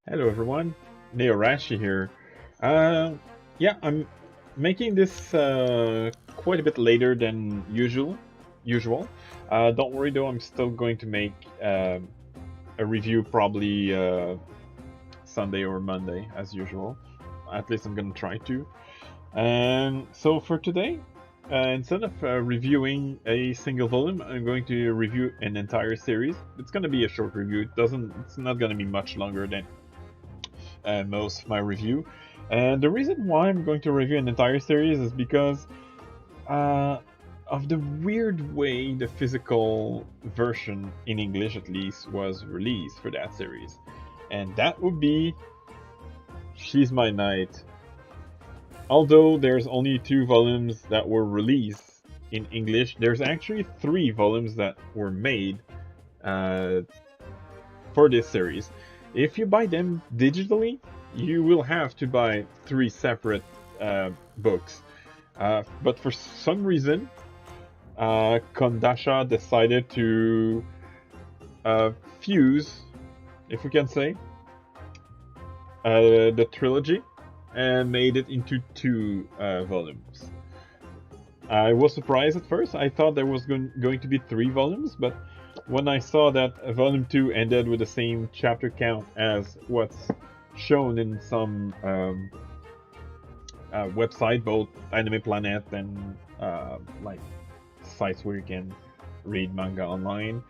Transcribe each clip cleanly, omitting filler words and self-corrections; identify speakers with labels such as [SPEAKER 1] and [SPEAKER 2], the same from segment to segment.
[SPEAKER 1] Hello everyone, Neorashi here. Uh, yeah, I'm making this quite a bit later than usual. Don't worry though, I'm still going to make a review probably Sunday or Monday as usual. At least I'm gonna try to. And so for today, instead of reviewing a single volume, I'm going to review an entire series. It's gonna be a short review. It's not gonna be much longer than most of my review. And the reason why I'm going to review an entire series is because uh, of the weird way the physical version, in English at least, was released for that series. And that would be She's My Knight. Although there's only 2 volumes that were released in English, there's actually 3 volumes that were made uh, for this series. If you buy them digitally, you will have to buy 3 separate books. But for some reason, Kondasha decided to uh, fuse, if we can say, the trilogy and made it into 2 volumes. I was surprised at first. I thought there was going to be 3 volumes, but when I saw that volume 2 ended with the same chapter count as what's shown in some website, both Anime Planet and like sites where you can read manga online,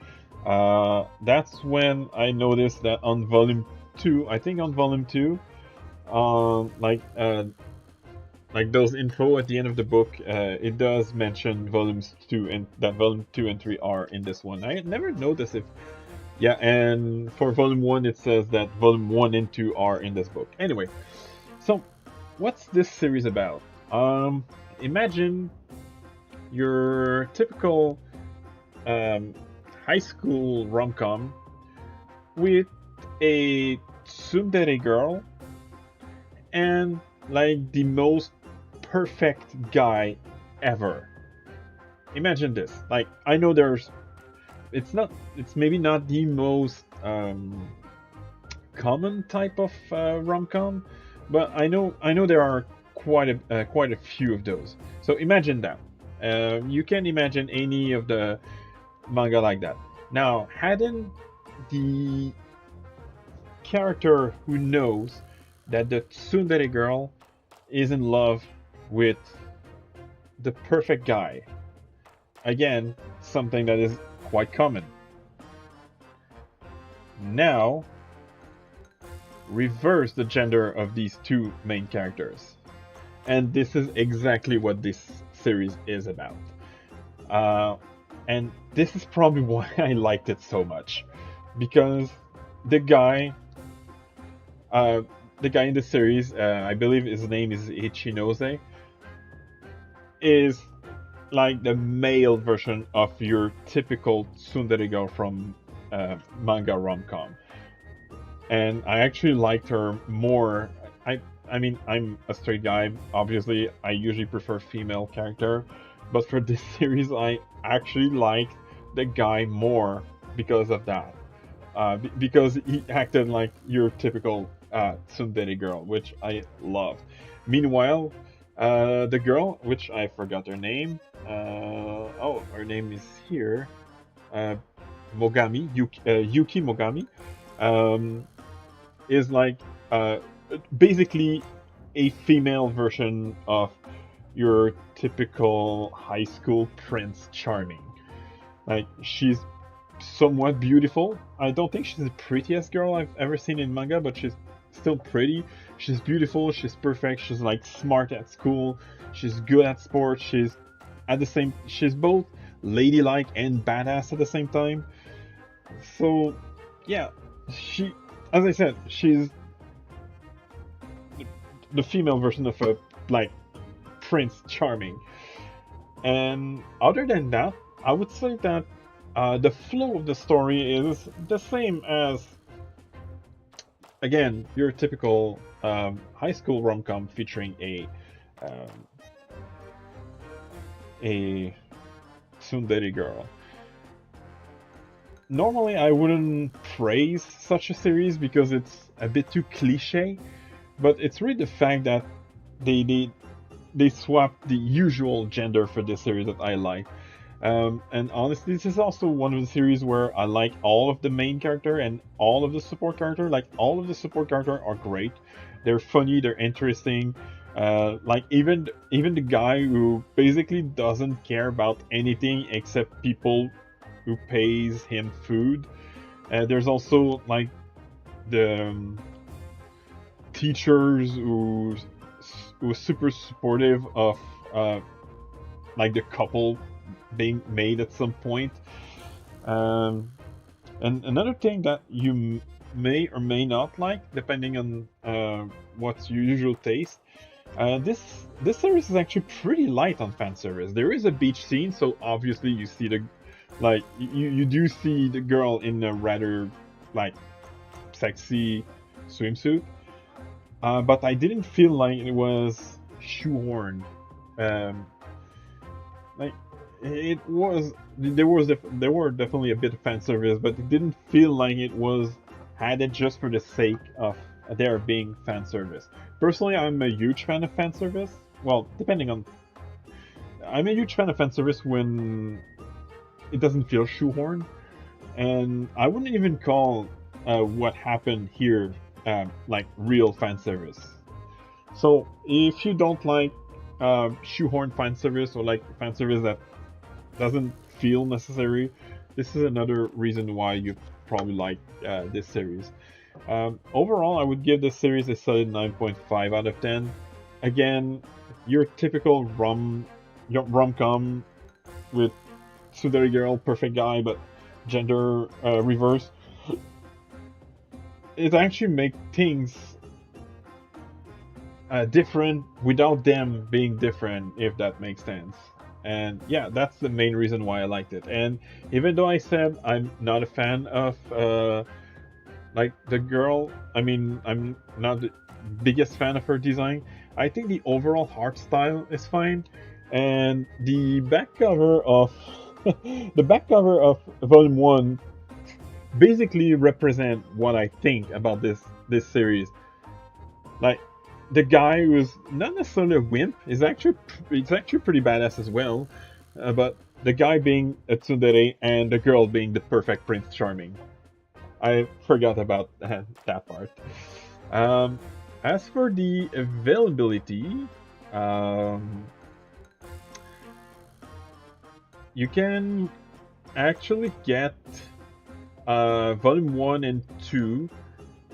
[SPEAKER 1] that's when I noticed that on volume 2, I think on volume 2, like those info at the end of the book, it does mention volumes 2 and that volume 2 and 3 are in this one. I never noticed if yeah, and for volume 1 it says that volume 1 and 2 are in this book. Anyway, so what's this series about? Imagine your typical um, high school rom-com with a tsundere girl and like the most perfect guy ever. Imagine this. Like I know it's maybe not the most common type of rom-com, but I know there are quite a few of those. So imagine that. You can imagine any of the manga like that. Now, hadn't the character who knows that the tsundere girl is in love with the perfect guy. Again, something that is quite common. Now, reverse the gender of these 2 main characters. And this is exactly what this series is about. Uh, and this is probably why I liked it so much. Because the guy, uh, the guy in the series, I believe his name is Ichinose, is like the male version of your typical tsundere girl from manga rom-com. And I actually liked her more. I mean, I'm a straight guy. Obviously, I usually prefer female character, but for this series, I actually liked the guy more because of that. Because he acted like your typical tsundere girl, which I loved. Meanwhile, the girl, which I forgot her name. Oh, her name is here. Uh, Yuki Mogami. Um, is like uh, basically a female version of your typical high school Prince Charming. Like she's somewhat beautiful. I don't think she's the prettiest girl I've ever seen in manga, but she's still pretty. She's beautiful. She's perfect. She's like smart at school. She's good at sports. She's both ladylike and badass at the same time. So yeah, she as I said, she's the female version of a like Prince Charming. And other than that, I would say that the flow of the story is the same as again your typical high school rom-com featuring um, a tsundere girl. Normally, I wouldn't praise such a series because it's a bit too cliche, but it's really the fact that they swapped the usual gender for this series that I like. And honestly, this is also one of the series where I like all of the main character and all of the support character. Like, all of the support character are great. They're funny, they're interesting. Like, even the guy who basically doesn't care about anything except people who pays him food. There's also like the teachers who's super supportive of like the couple being made at some point. And another thing that you may or may not like, depending on what's your usual taste, this series is actually pretty light on fan service. There is a beach scene, so obviously you see you do see the girl in a rather like sexy swimsuit, but I didn't feel like it was shoehorned. Like, it was there were definitely a bit of fan service, but it didn't feel like it was added just for the sake of there being fan service. Personally, I'm a huge fan of fan service. Well, I'm a huge fan of fan service when it doesn't feel shoehorned, and I wouldn't even call what happened here like real fan service. So if you don't like shoehorn fan service, or like fan service that doesn't feel necessary, this is another reason why you probably like this series. Overall, I would give this series a solid 9.5 out of 10. Again, your typical rom-com with Tsundere girl, perfect guy, but gender reverse. It actually makes things different without them being different, if that makes sense. And yeah, that's the main reason why I liked it. And even though I said I'm not a fan of like the girl, I mean, I'm not the biggest fan of her design, I think the overall art style is fine. And the back cover of the back cover of Volume 1 basically represent what I think about this series. Like, the guy who's not necessarily a wimp is actually pretty badass as well, but the guy being a tsundere and the girl being the perfect Prince Charming. I forgot about that part. As for the availability, you can actually get Volume 1 and 2.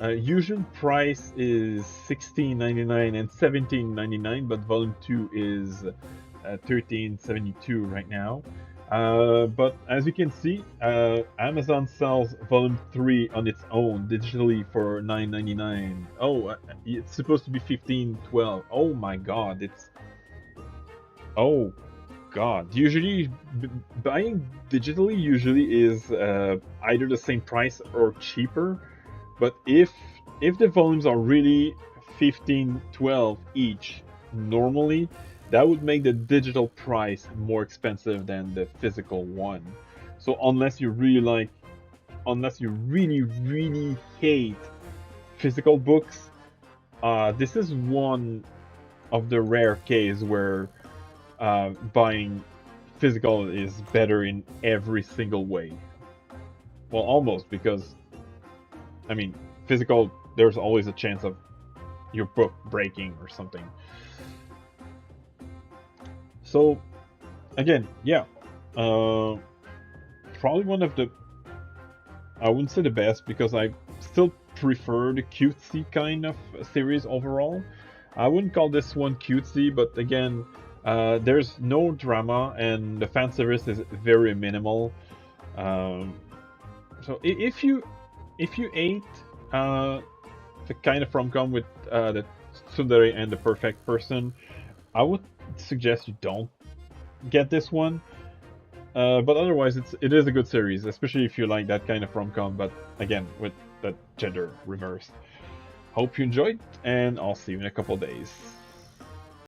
[SPEAKER 1] Usual price is $16.99 and $17.99, but Volume 2 is $13.72 right now. But as you can see, Amazon sells Volume 3 on its own digitally for $9.99. Oh, it's supposed to be $15.12. Oh my god, oh god. Usually, buying digitally usually is either the same price or cheaper. But if the volumes are really $15.12 each normally, that would make the digital price more expensive than the physical one. So unless you really hate physical books, this is one of the rare cases where buying physical is better in every single way. Well, almost, because I mean, physical, there's always a chance of your book breaking or something. So, again, yeah. Probably one of the... I wouldn't say the best, because I still prefer the cutesy kind of series overall. I wouldn't call this one cutesy, but again, there's no drama, and the fan service is very minimal. So if you ate the kind of rom-com with the tsundere and the perfect person, I would suggest you don't get this one. But otherwise, it is a good series, especially if you like that kind of rom-com, but again, with the gender reversed. Hope you enjoyed, and I'll see you in a couple days.